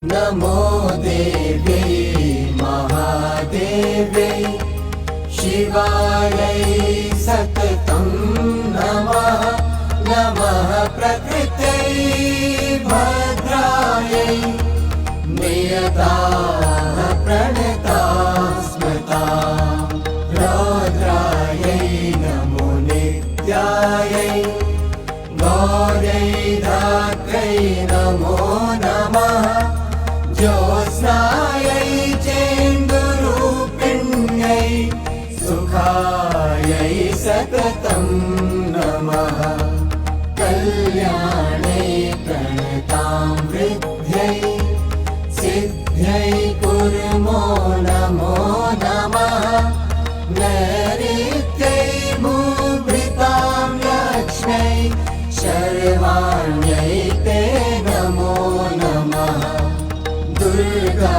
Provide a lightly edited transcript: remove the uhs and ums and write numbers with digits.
नमो देव्यै महादेव्यै शिवायै सततं नमः। नमः प्रकृत्यै भद्रायै नियताः प्रणताः स्मृताः। रौद्रायै नमो नित्यायै गौर्यै धात्र्यै नमो नमः। ज्योत्स्नायै चेन्दुरूपिण्यै सुखायै सततं नमः। कल्याणै प्रणतामृद्ध्यै सिद्ध्यै कुर्मो नमो नमः। नैऋत्यै भूभृतां लक्ष्म्यै शर्वाण्यै ते नमो नमः। दुर्गा